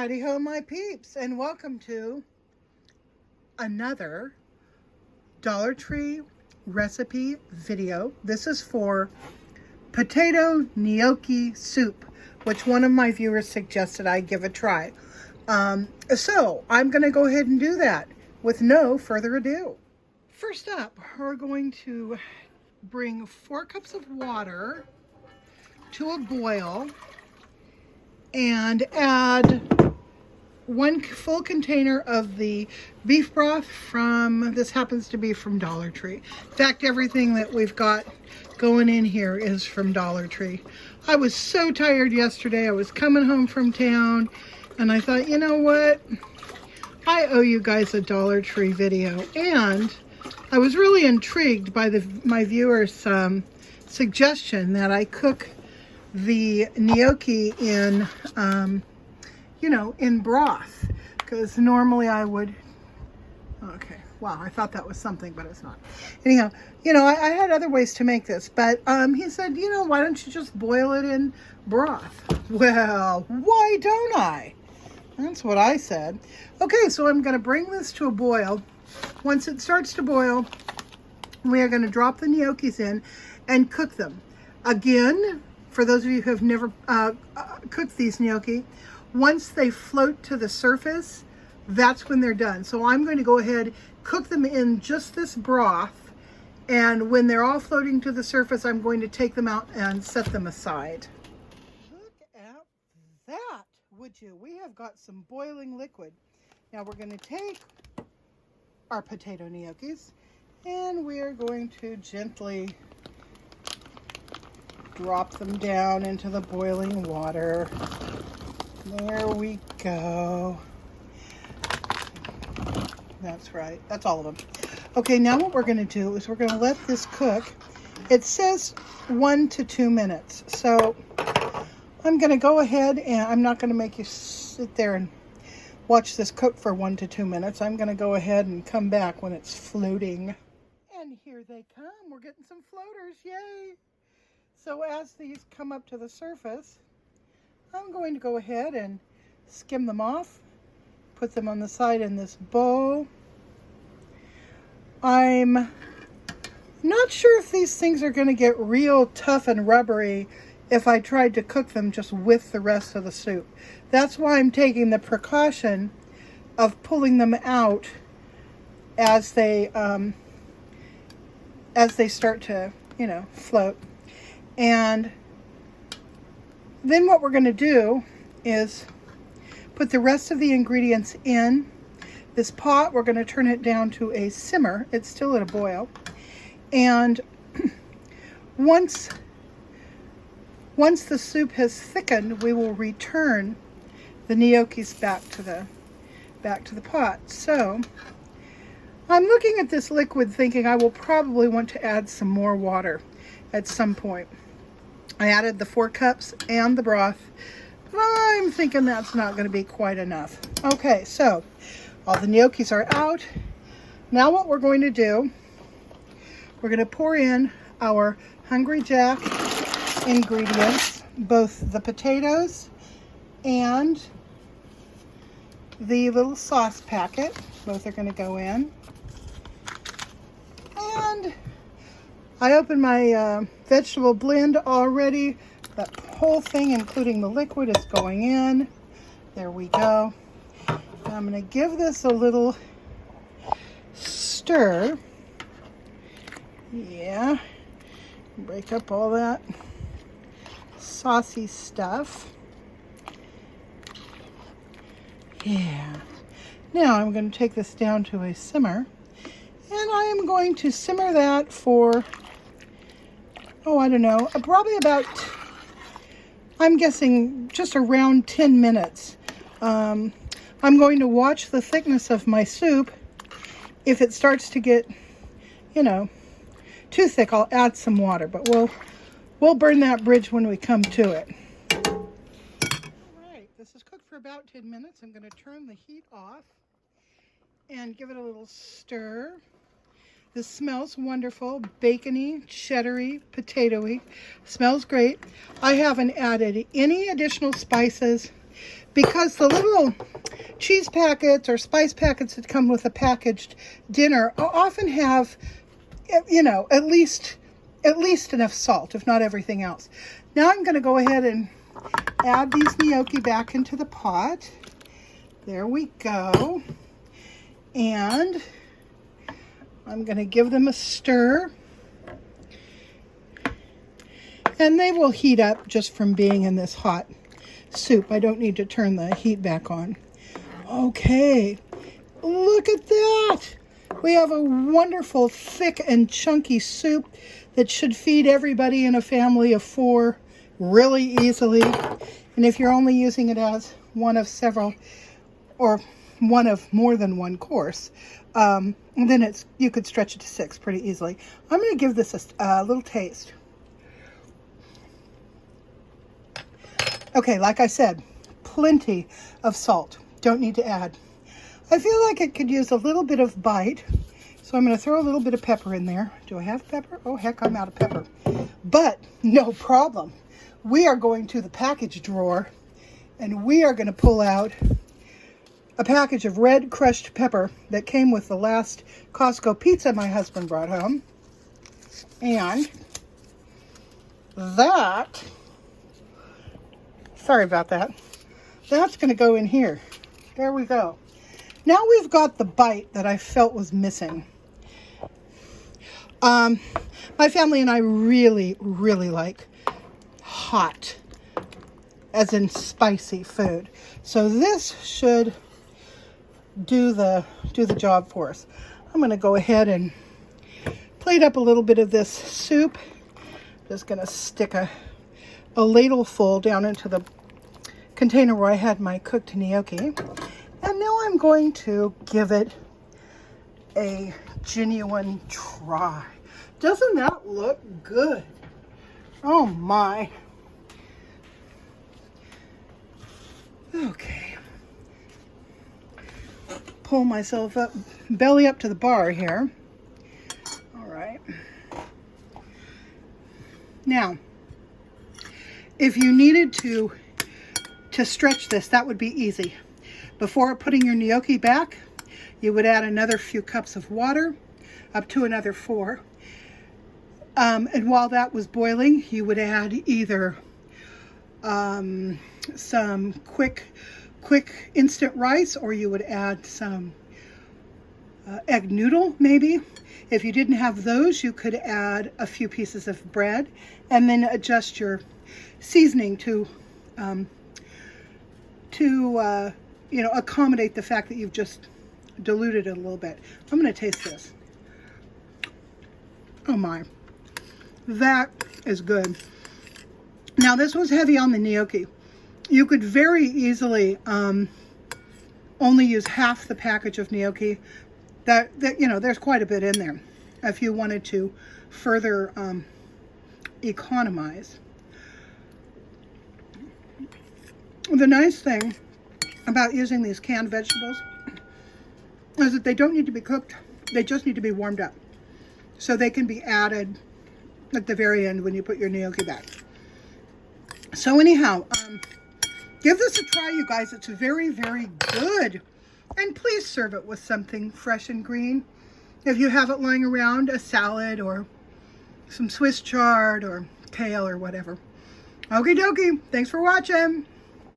Howdy ho, my peeps, and welcome to another Dollar Tree recipe video. This is for potato gnocchi soup, which one of my viewers suggested I give a try. So I'm going to go ahead and do that with no further ado. First up, we're going to bring 4 cups of water to a boil and add 1 full container of the beef broth from, this happens to be from Dollar Tree. In fact, everything that we've got going in here is from Dollar Tree. I was so tired yesterday. I was coming home from town and I thought, you know what? I owe you guys a Dollar Tree video. And I was really intrigued by my viewers' suggestion that I cook the gnocchi in, in broth, because normally I would, okay, wow, I thought that was something, but it's not. Anyhow, I had other ways to make this, but he said, why don't you just boil it in broth? Well, why don't I? That's what I said. Okay, so I'm going to bring this to a boil. Once it starts to boil, we are going to drop the gnocchis in and cook them. Again, for those of you who have never cooked these gnocchi, once they float to the surface, that's when they're done. So I'm going to go ahead, cook them in just this broth, and when they're all floating to the surface, I'm going to take them out and set them aside. Look at that, would you? We have got some boiling liquid. Now we're going to take our potato gnocchis, and we are going to gently drop them down into the boiling water. There we go. That's right. That's all of them. Okay, now what we're going to do is we're going to let this cook. It says 1 to 2 minutes. So I'm going to go ahead, and I'm not going to make you sit there and watch this cook for 1 to 2 minutes. I'm going to go ahead and come back when it's floating. And here they come. We're getting some floaters. Yay! So as these come up to the surface, I'm going to go ahead and skim them off, put them on the side in this bowl. I'm not sure if these things are going to get real tough and rubbery if I tried to cook them just with the rest of the soup. That's why I'm taking the precaution of pulling them out as they start to, float. And then what we're going to do is put the rest of the ingredients in this pot. We're going to turn it down to a simmer. It's still at a boil. And once the soup has thickened, we will return the gnocchis back to the pot. So I'm looking at this liquid thinking I will probably want to add some more water at some point. I added the 4 cups and the broth. I'm thinking that's not going to be quite enough. Okay, so all the gnocchis are out. Now what we're going to do, we're going to pour in our Hungry Jack ingredients, both the potatoes and the little sauce packet. Both are going to go in. And I opened my vegetable blend already. That whole thing, including the liquid, is going in. There we go. Now I'm going to give this a little stir. Yeah. Break up all that saucy stuff. Yeah. Now I'm going to take this down to a simmer. And I am going to simmer that for, I don't know, probably about, I'm guessing just around 10 minutes. I'm going to watch the thickness of my soup. If it starts to get, too thick, I'll add some water, but we'll burn that bridge when we come to it. All right, this is cooked for about 10 minutes. I'm going to turn the heat off and give it a little stir. This smells wonderful, bacony, cheddary, potatoey. Smells great. I haven't added any additional spices. because the little cheese packets or spice packets that come with a packaged dinner often have, you know, at least enough salt, if not everything else. Now I'm going to go ahead and add these gnocchi back into the pot. There we go. And I'm going to give them a stir. And they will heat up just from being in this hot soup. I don't need to turn the heat back on. Okay, look at that. We have a wonderful, thick and chunky soup that should feed everybody in a family of 4 really easily. And if you're only using it as one of several or one of more than one course, then you could stretch it to 6 pretty easily. I'm going to give this a little taste. Okay, like I said, plenty of salt. Don't need to add. I feel like it could use a little bit of bite, so I'm going to throw a little bit of pepper in there. Do I have pepper? Oh, heck, I'm out of pepper. But no problem. We are going to the package drawer, and we are going to pull out a package of red crushed pepper that came with the last Costco pizza my husband brought home. And that... Sorry about that. That's going to go in here. There we go. Now we've got the bite that I felt was missing. My family and I really, really like hot, as in spicy food. So this should do the job for us. I'm going to go ahead and plate up a little bit of this soup. Just going to stick a ladle full down into the container where I had my cooked gnocchi. And now I'm going to give it a genuine try. Doesn't that look good? Oh my. Okay. Pull myself up, belly up to the bar here. All right. Now, if you needed to stretch this, that would be easy. Before putting your gnocchi back, you would add another few cups of water, up to another 4. And while that was boiling, you would add either some quick instant rice, or you would add some egg noodle, maybe. If you didn't have those, you could add a few pieces of bread and then adjust your seasoning to you know, accommodate the fact that you've just diluted it a little bit. I'm going to taste this. Oh my, that is good. Now this was heavy on the gnocchi. You could very easily only use half the package of gnocchi. That you know, there's quite a bit in there if you wanted to further economize. The nice thing about using these canned vegetables is that they don't need to be cooked. They just need to be warmed up. So they can be added at the very end when you put your gnocchi back. So anyhow, give this a try, you guys. It's very, very good. And please serve it with something fresh and green. If you have it lying around, a salad or some Swiss chard or kale or whatever. Okie dokie. Thanks for watching.